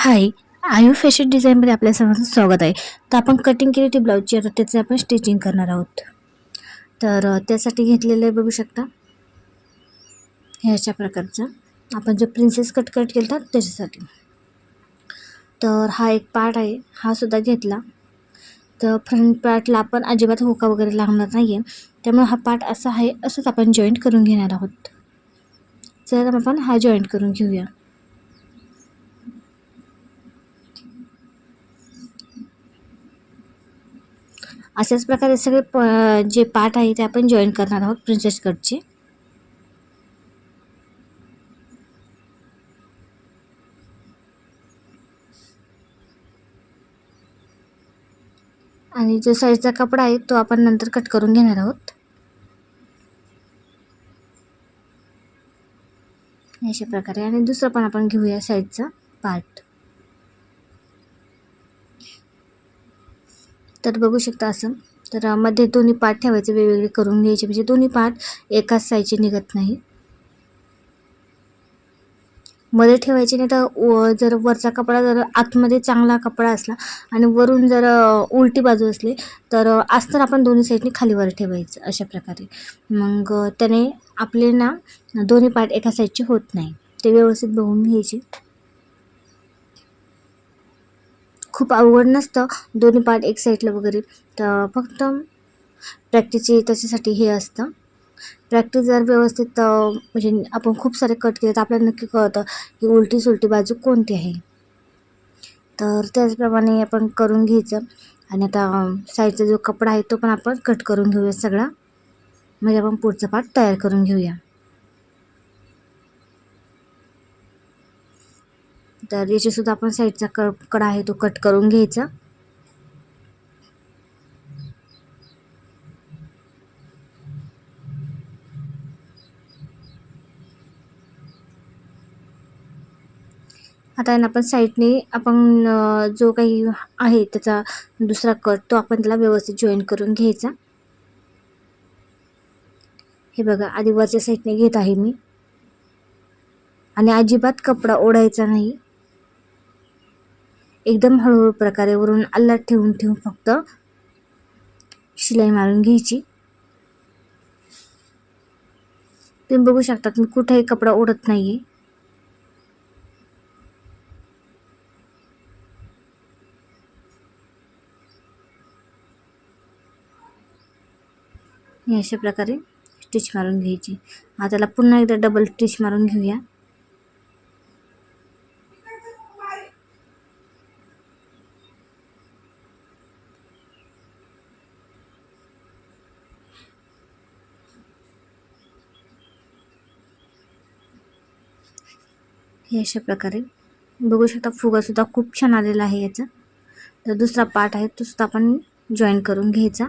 हाय, आयू फॅशन डिझाईनमध्ये आपल्या सर्वांचं स्वागत आहे. तर आपण कटिंग केली ती ब्लाऊजची, आता त्याचं आपण स्टिचिंग करणार आहोत. तर त्यासाठी घेतलेलं आहे, बघू शकता हे अशा प्रकारचं आपण जो प्रिन्सेस कट केला त्याच्यासाठी. तर हा एक पार्ट आहे, हा सुद्धा घेतला. तर फ्रंट पार्टला आपण अजिबात हुका वगैरे लागणार नाही आहे, त्यामुळे हा पार्ट असा आहे, असंच आपण जॉईंट करून घेणार आहोत. चला आपण हा जॉईंट करून घेऊया. अशाच प्रकारे सगळे जे पार्ट आहे ते आपण जॉईन करणार आहोत प्रिन्सेस कटचे. आणि जो साईडचा कपडा आहे तो आपण नंतर कट करून घेणार आहोत. अशा प्रकारे. आणि दुसरं पण आपण घेऊया साईडचा पार्ट. तर बघू शकता असं. तर मध्ये दोन्ही पार्ट ठेवायचे, वेगवेगळे करून घ्यायचे, म्हणजे दोन्ही पार्ट एकाच साईजचे निघत नाही. मध्ये ठेवायचे नाही तर जर वरचा कपडा जर आतमध्ये चांगला कपडा असला आणि वरून जर उलटी बाजू असली तर अस्तर आपण दोन्ही साईडने खालीवर ठेवायचं अशा प्रकारे. मग त्याने आपले ना दोन्ही पार्ट एका साईडचे होत नाही, ते व्यवस्थित बघून घ्यायचे. खूप अवघड नसतं दोन्ही पार्ट एक साईडला वगैरे, तर फक्त प्रॅक्टिसची त्याच्यासाठी हे असतं. प्रॅक्टिस जर व्यवस्थित म्हणजे आपण खूप सारे कट केले तर आपल्याला नक्की कळतं की उलटी सुलटी बाजू कोणती आहे. तर त्याचप्रमाणे आपण करून घ्यायचं. आणि आता साईडचा जो कपडा आहे तो पण आपण कट करून घेऊया सगळा, म्हणजे आपण पुढचा पार्ट तयार करून घेऊया. तर याच्यासुद्धा आपण साईडचा कडा आहे तो कट करून घ्यायचा. आता आपण साईडने आपण जो काही आहे त्याचा दुसरा कट तो आपण त्याला व्यवस्थित जॉईन करून घ्यायचा. हे बघा, आधी वरच्या साईडने घेत आहे मी, आणि अजिबात कपडा ओढायचा नाही. एकदम हळूहळू प्रकारे वरून आल्लाट ठेवून फक्त शिलाई मारून घ्यायची. तुम्ही बघू शकता मी कुठेही कपडा ओढत नाहीये. अशा प्रकारे स्टिच मारून घ्यायची. आता त्याला पुन्हा एकदा डबल स्टिच मारून घेऊया. हे अशा प्रकारे बघू शकता, फुगासुद्धा खूप छान आलेला आहे याचा. तर दुसरा पार्ट आहे तो सुद्धा आपण जॉईन करून घ्यायचा.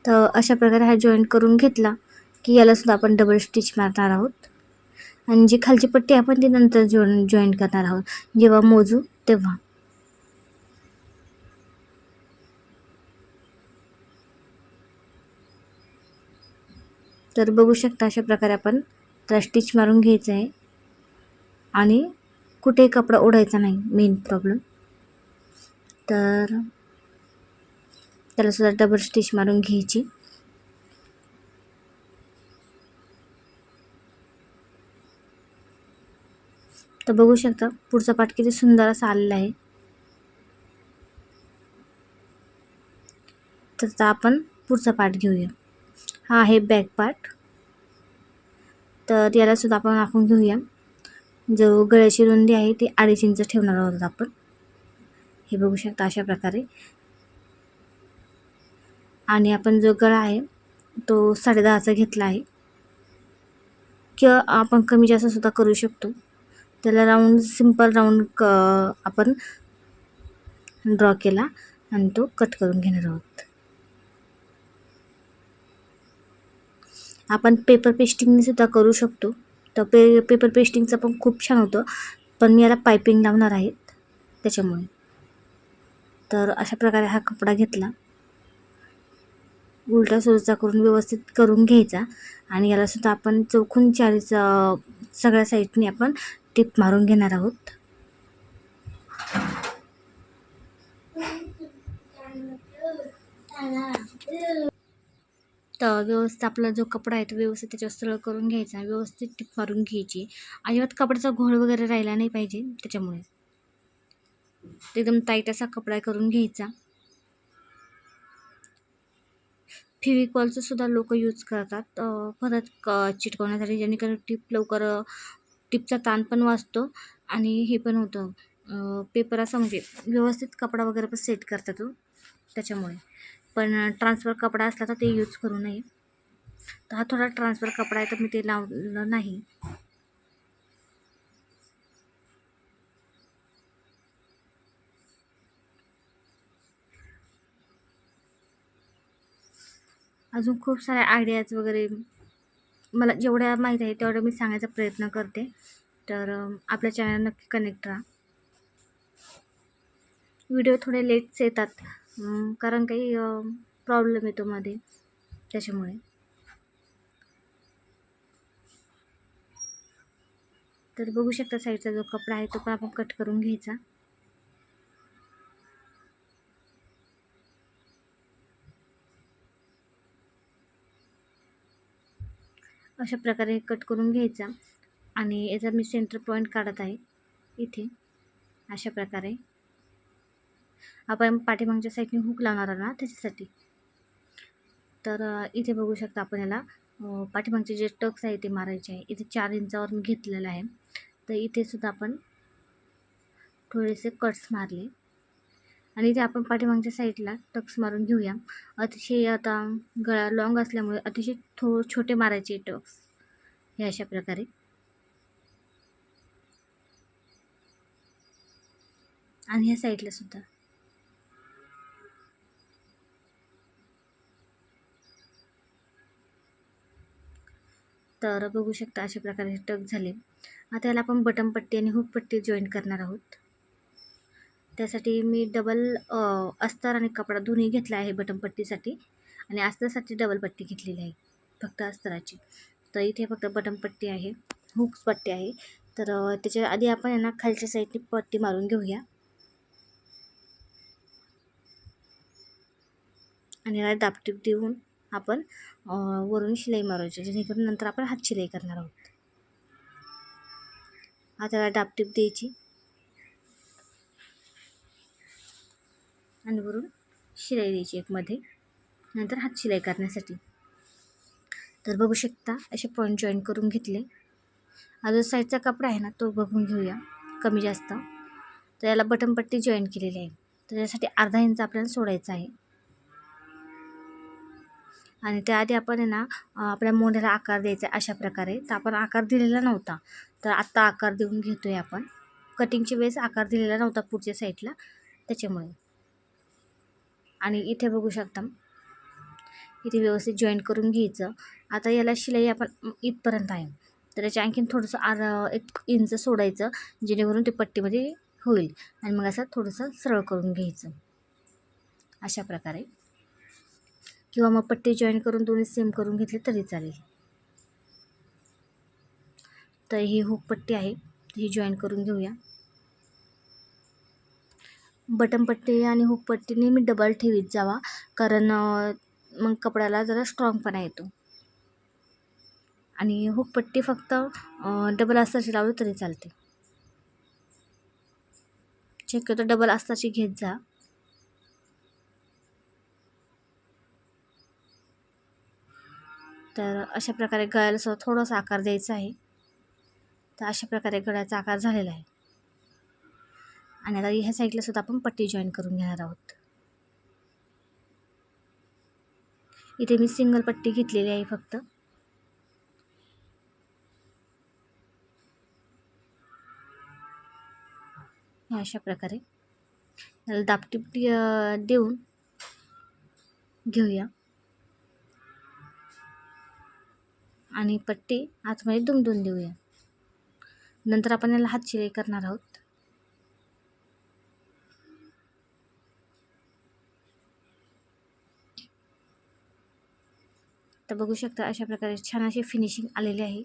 तर अशा प्रकारे हा जॉईन करून घेतला की याला सुद्धा आपण डबल स्टिच मारणार आहोत. आणि जी खालची पट्टी आपण ती नंतर जॉईन करणार आहोत, जेव्हा मोजू तेव्हा. तर बघू शकता अशा प्रकारे आपण त्याला स्टिच मारून घ्यायचं आहे. आणि कुठेही कपडा ओढायचा नाही, मेन प्रॉब्लेम. तर त्याला सुद्धा डबल स्टिच मारून घ्यायची. तर बघू शकता पुढचा पार्ट किती सुंदर असा आलेला आहे. तर आता आपण पुढचा पार्ट घेऊया. हा आहे बॅक पार्ट. तर याला सुद्धा आपण आखून घेऊया. जो गळ्याची रुंदी आहे ती 2.5 इंच ठेवणार आहोत आपण. हे बघू शकता अशा प्रकारे. आणि आपण जो गळा आहे तो 10.5चा घेतला आहे, किंवा आपण कमी जास्त सुद्धा करू शकतो. त्याला राऊंड, सिंपल राऊंड आपण ड्रॉ केला आणि तो कट करून घेणार आहोत. आपण पेपर पेस्टिंगने सुद्धा करू शकतो. तर पेपर पेस्टिंगचं पण खूप छान होतं, पण मी याला पायपिंग लावणार आहेत त्याच्यामुळे. तर अशा प्रकारे हा कपडा घेतला. उलटा सुलटा करून व्यवस्थित करून घ्यायचा. आणि याला सुद्धा आपण चौकोन सगळ्या साईडनी आपण टिप मारून घेणार आहोत. तर व्यवस्थित आपला जो कपडा आहे तो व्यवस्थित त्याच्यावर सरळ करून घ्यायचा, व्यवस्थित टिप मारून घ्यायची. अजिबात कपड्याचा घोळ वगैरे राहिला नाही पाहिजे, त्याच्यामुळे एकदम टाईट असा कपडा करून घ्यायचा. फेविकॉलचं सुद्धा लोक यूज करतात परत चिटकवण्यासाठी, जेणेकरून टिपचा ताण पण वाचतो आणि हे पण होतं पेपर असा म्हणजे व्यवस्थित कपडा वगैरे पण सेट करतात तो, त्याच्यामुळे. पण ट्रान्सफर कपडा असला तर ते यूज करू नये. तर हा थोडा ट्रान्सफर कपडा आहे तर मी ते लावलं नाही. अजून खूप साऱ्या आयडियाज वगैरे मला जेवढ्या माहीत आहे तेवढं मी सांगायचा प्रयत्न करते. तर आपल्या चॅनल नक्की कनेक्ट राहा. व्हिडिओ थोडे लेट्स येतात कारण काही प्रॉब्लेम येतो मध्ये, त्याच्यामुळे. तर बघू शकता साईडचा जो कपडा आहे तो पण आपण कट करून घ्यायचा. अशा प्रकारे कट करून घ्यायचा. आणि याचा मी सेंटर पॉईंट काढत आहे इथे. अशा प्रकारे आपण पाठीमागच्या साईडने हुक लावणार आहोत ना, त्याच्यासाठी. तर इथे बघू शकता आपण याला पाठीमागचे जे टक्स आहे ते मारायचे आहे. इथे 4 इंचावर मी घेतलेलं आहे. तर इथे सुद्धा आपण थोडेसे कट्स मारले आणि इथे आपण पाठीमागच्या साईडला टक्स मारून घेऊया. अतिशय आता गळा लॉंग असल्यामुळे अतिशय छोटे मारायचे टक्स हे अशा प्रकारे. आणि ह्या साईडला सुद्धा. तर बघू शकता अशा प्रकारे टक झाले. आता याला आपण बटन पट्टी आणि हुक पट्टी जॉईन करणार आहोत. त्यासाठी मी डबल अस्तर आणि कपडा दोन्ही घेतला आहे बटन पट्टीसाठी, आणि अस्तरसाठी डबल पट्टी घेतलेली आहे फक्त अस्तराची. तर इथे फक्त बटन पट्टी आहे, हुक्स पट्टी आहे. तर त्याच्या आधी आपण यांना खालच्या साईडने पट्टी मारून घेऊया आणि याला दाबटीप देऊन आपण वरून शिलाई मारायची, जेणेकरून नंतर आपण हात शिलाई करणार आहोत. आता त्याला दाबटीप द्यायची आणि वरून शिलाई द्यायची एक मध्ये, नंतर हात शिलाई करण्यासाठी. तर बघू शकता असे पॉईंट जॉईन करून घेतले. हा जो साईडचा कपडा आहे ना तो बघून घेऊया कमी जास्त. तर याला बटन पट्टी जॉईन केलेली आहे, तर त्यासाठी अर्धा इंच आपल्याला सोडायचा आहे. आणि त्याआधी आपण आहे ना आपल्या मोंढ्याला आकार द्यायचा आहे अशा प्रकारे. तर आपण आकार दिलेला नव्हता, तर आत्ता आकार देऊन घेतोय आपण. कटिंगच्या वेळेस आकार दिलेला नव्हता पुढच्या साईडला, त्याच्यामुळे. आणि इथे बघू शकता इथे व्यवस्थित जॉईन करून घ्यायचं. आता याला शिलाई आपण इथपर्यंत आहे, तर याच्या आणखीन थोडंसं 1 इंच सोडायचं, जेणेकरून ते पट्टीमध्ये होईल. आणि मग असं थोडंसं सरळ करून घ्यायचं अशा प्रकारे, किंवा मग पट्टी जॉईन करून दोन्ही सेम करून घेतले तरी चालेल. तर ही हुक पट्टी आहे, ही जॉईन करून घेऊया. बटन पट्टी आणि हुक पट्टी नेहमी डबल ठेवीत जावा, कारण मग कपड्याला जरा स्ट्रॉंगपणा येतो. आणि हुक पट्टी फक्त डबल अस्ताची लावली तरी चालते. शक्यतो डबल अस्ताची घेत जा. तर अशा प्रकारे गळ्याला सुद्धा थोडासा आकार द्यायचा आहे. तर अशा प्रकारे गळ्याचा आकार झालेला आहे. आणि आता ह्या साईडला सुद्धा आपण पट्टी जॉईन करून घेणार आहोत. इथे मी सिंगल पट्टी घेतलेली आहे फक्त. अशा प्रकारे याला दाबटीप देऊन घेऊया आणि पट्टी आतमध्ये दुमडून देऊया. नंतर आपण याला हात शिलाई करणार आहोत. तर बघू शकता अशा प्रकारे छान अशी फिनिशिंग आलेली आहे.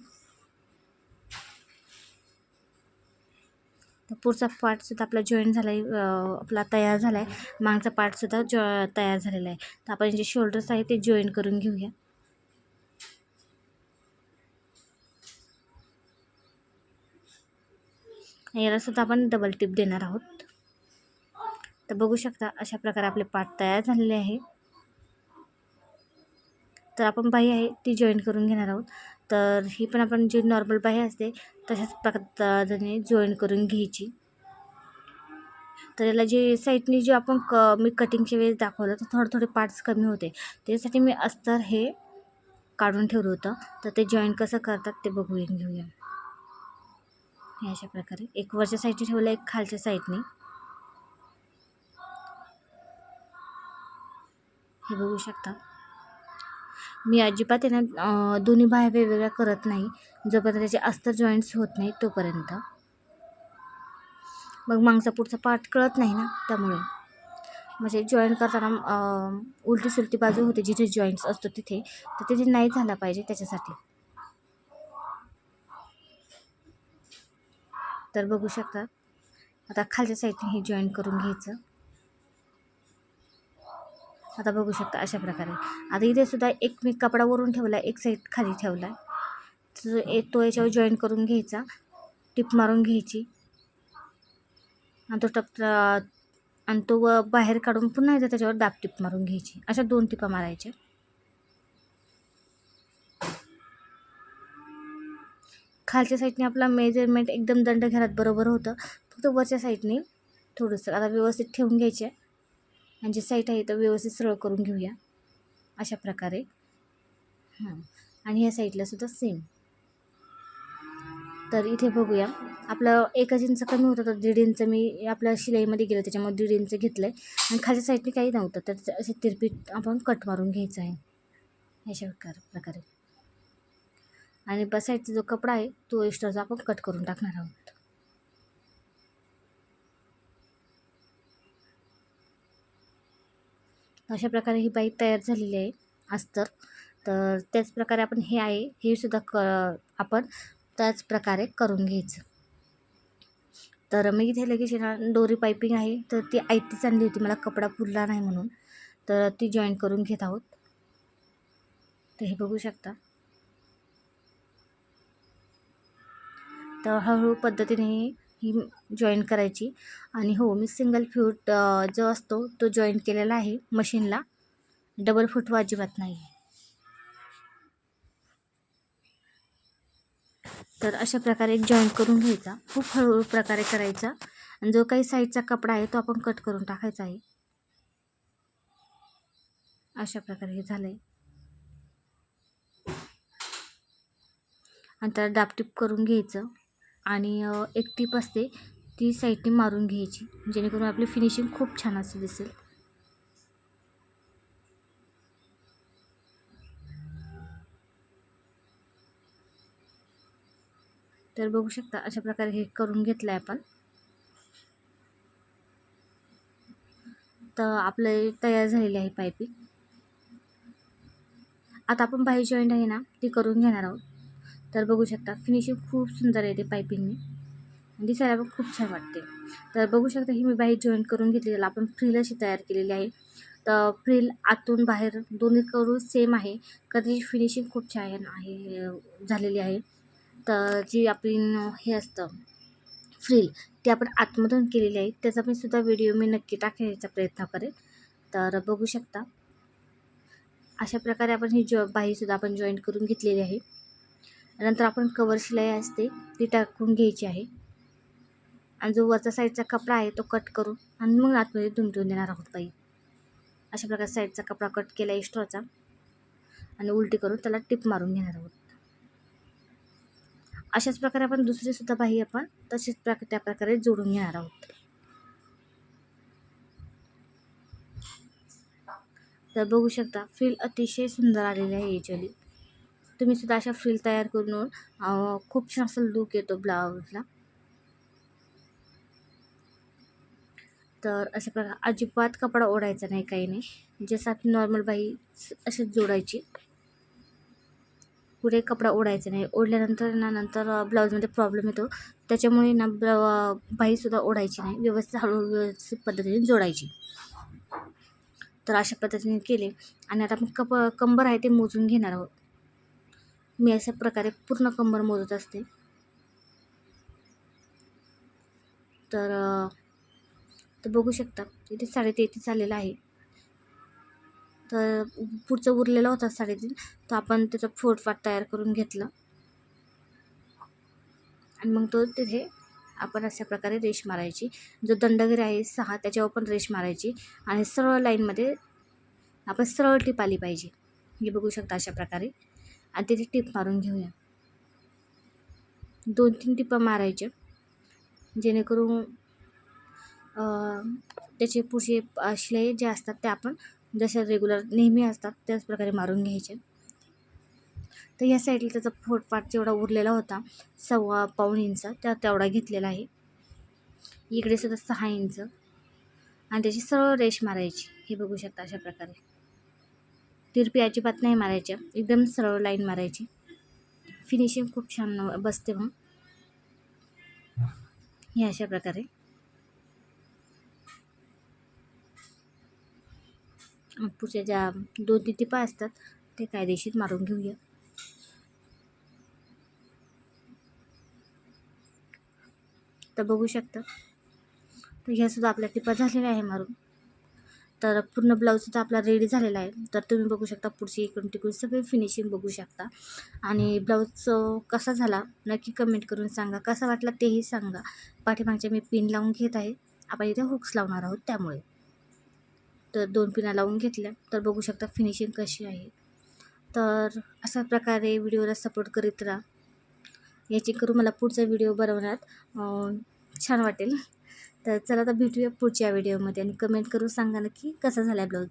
तर पुढचा पार्टसुद्धा आपला जॉईन झाला आहे, आपला तयार झाला आहे. मागचा पार्टसुद्धा तयार झालेला आहे. तर आपण जे शोल्डर्स आहे ते जॉईन करून घेऊया. याला सुद्धा आपण डबल टिप देणार आहोत. तर बघू शकता अशा प्रकारे आपले पार्ट तयार झालेले आहे. तर आपण बाही आहे ती जॉईन करून घेणार आहोत. तर ही पण आपण जी नॉर्मल बाही असते तशाच पद्धतीने जॉईन करून घ्यायची. तर याला जे साईडनी जे आपण मी कटिंगच्या वेळेस दाखवलं तर थोडे पार्ट्स कमी होते. त्यासाठी मी अस्तर हे काढून ठेवलं होतं. तर ते जॉईन कसं करतात ते घेऊया. हे अशा प्रकारे एक वरच्या साईडने ठेवलं, एक खालच्या साईडने. हे बघू शकता. मी अजिबात आहे ना दोन्ही बाह्या वेगवेगळ्या करत नाही, जोपर्यंत त्याचे अस्तर जॉईंट्स होत नाही तोपर्यंत. मग मागचा पुढचा पार्ट कळत नाही ना, त्यामुळे म्हणजे जॉईन करताना उलटी सुलटी बाजू होते जिथे जॉईंट्स असतो तिथे, तर तिथे नाही झाला पाहिजे त्याच्यासाठी. तर बघू शकता आता खालच्या साईडने हे जॉईन करून घ्यायचं. आता बघू शकता अशा प्रकारे. आता इथे सुद्धा एक मी कपडा वरून ठेवला, एक साईड खाली ठेवला. तो याच्यावर जॉईन करून घ्यायचा, टिप मारून घ्यायची आणि तो बाहेर काढून पुन्हा एकदा त्याच्यावर दाब टिप मारून घ्यायची. अशा 2 टिपा मारायच्या. खालच्या साईडने आपला मेजरमेंट एकदम दंडघरात बरोबर होतं, फक्त वरच्या साईडने थोडंसं. आता व्यवस्थित ठेवून घ्यायचे आणि जे साईड आहे तर व्यवस्थित सरळ करून घेऊया अशा प्रकारे. आणि ह्या साईडला सुद्धा सेम. तर इथे बघूया आपलं 1 इंच कमी होतं, तर 1.5 इंच मी आपल्या शिलाईमध्ये गेलं, त्याच्यामुळे 1.5 इंच घेतलं आहे. आणि खालच्या साईडने काही नव्हतं, तर असे तिरपीट आपण कट मारून घ्यायचं आहे अशा प्रकारे. आणि बसायचा जो कपडा आहे तो एक्स्ट्राचा आपण कट करून टाकणार आहोत. अशा प्रकारे ही बाई तयार झालेली आहे अस्तर. तर त्याच प्रकारे आपण हे आहे हे सुद्धा आपण त्याच प्रकारे करून घ्यायचं. तर मी इथे लगेच दोरी पायपिंग आहे तर ती आयतीच आणली होती, मला कपडा पुरला नाही म्हणून, तर ती जॉईन करून घेत आहोत. तर हे बघू शकता. तर हळूहळू पद्धतीने ही जॉईन करायची. आणि हो, मी सिंगल फूट जो असतो तो जॉईन केलेला आहे मशीनला, डबल फूट अजिबात नाही. तर अशा प्रकारे एक जॉईन करून घ्यायचा, खूप हळूहळू प्रकारे करायचा. आणि जो काही साईडचा कपडा आहे तो आपण कट करून टाकायचा आहे. अशा प्रकारे हे झालं आहे. आणि त्याला दाबटीप करून घ्यायचं. आणि एक टीप असते ती साईडने मारून घ्यायची, जेणेकरून आपली फिनिशिंग खूप छान असं दिसेल. तर बघू शकता अशा प्रकारे हे करून घेतलं आहे आपण. तर आपले तयार झालेली आहे पायपिंग. आता आपण बाही जॉईंट आहे ना ती करून घेणार आहोत. तर बघू शकता फिनिशिंग खूप सुंदर येते पायपिंगने, दिसायला पण खूप छान वाटते. तर बघू शकता ही मी बाही जॉईन करून घेतलेली, आपण फ्रील अशी तयार केलेली आहे. तर फ्रील आतून बाहेर दोन्ही करून सेम आहे, कारण त्याची फिनिशिंग खूप छान आहे झालेली आहे. तर जी आपली हे असतं फ्रील ती आपण आतमधून केलेली आहे, त्याचा पण सुद्धा व्हिडिओ मी नक्की टाकण्याचा प्रयत्न करेन. तर बघू शकता अशा प्रकारे आपण ही बाहीसुद्धा आपण जॉईन करून घेतलेली आहे. नंतर आपण कवर शिलाई असते ती टाकून घ्यायची आहे. आणि जो वरचा साईडचा कपडा आहे तो कट करून आणि मग आतमध्ये दुमटून देणार आहोत बाई. अशा प्रकारे साईडचा कपडा कट केला एक्स्ट्राचा आणि उलटी करून त्याला टिप मारून घेणार आहोत. अशाच प्रकारे आपण दुसरीसुद्धा बाही आपण तशीच त्या प्रकारे जोडून घेणार आहोत. तर बघू शकता फ्रील अतिशय सुंदर आलेली आहे याच्याली. तुम्ही सुद्धा अशा फ्रील तयार करून खूप छान असं लुक येतो ब्लाऊजला. तर अशा प्रकारे अजिबात कपडा ओढायचा नाही, काही नाही, जसं आपली नॉर्मल बाही अशीच जोडायची. पुढे कपडा ओढायचा नाही. ओढल्यानंतर ना नंतर ब्लाऊजमध्ये प्रॉब्लेम येतो. त्याच्यामुळे ना बाहीसुद्धा ओढायची नाही. व्यवस्थित हळूहळू व्यवस्थित पद्धतीने जोडायची. तर अशा पद्धतीने केले आणि आता आपण कंबर आहे ते मोजून घेणार आहोत. मी अशा प्रकारे पूर्ण कंबर मोजत असते. तर बघू शकता इथे 3.5 आलेला आहे. तर पुढचं उरलेला होता 3.5, तर आपण त्याचा फोटपाट तयार करून घेतला आणि मग तो तिथे आपण अशा प्रकारे रेष मारायची. जो दंडगेर आहे 6 त्याच्यावर पण रेष मारायची आणि सरळ लाईनमध्ये आपण सरळ टीप आली पाहिजे. हे बघू शकता अशा प्रकारे आणि तिथे टीप मारून घेऊया. 2-3 टिपा मारायच्या जेणेकरून त्याचे पुढचे शिलाई जे असतात ते आपण जशा रेग्युलर नेहमी असतात त्याच प्रकारे मारून घ्यायचे. तर या साईडला त्याचा फोटपाट जेवढा उरलेला होता 1.25 इंच तेवढा घेतलेला आहे. इकडे सुद्धा 6 इंच आणि त्याची सरळ रेष मारायची. हे बघू शकता अशा प्रकारे. तिरपी अजिबात नाही मारायच्या, एकदम सरळ लाईन मारायची. फिनिशिंग खूप छान बसते. मग हे अशा प्रकारे पुढच्या ज्या 2-3 टिपा असतात ते कायदेशीर मारून घेऊया. तर बघू शकता तर ह्यासुद्धा आपल्या टिपा झालेल्या आहे मारून. तर पूर्ण ब्लाऊजसुद्धा आपला रेडी झालेला आहे. तर तुम्ही बघू शकता पुढची इकडून तिकडून सगळे फिनिशिंग बघू शकता. आणि ब्लाऊज कसा झाला नक्की कमेंट करून सांगा. कसा वाटला तेही सांगा. पाठीमागच्या मी पिन लावून घेत आहे. आपण इथे हुक्स लावणार आहोत त्यामुळे. तर 2 पिना लावून घेतल्या. तर बघू शकता फिनिशिंग कशी आहे. तर अशा प्रकारे व्हिडिओला सपोर्ट करीत राहा. याची करून मला पुढचा व्हिडिओ बनवण्यात छान वाटेल. तर चला आता भेटूया पुढच्या व्हिडिओमध्ये आणि कमेंट करून सांगा नक्की कसा झाला ब्लाऊज.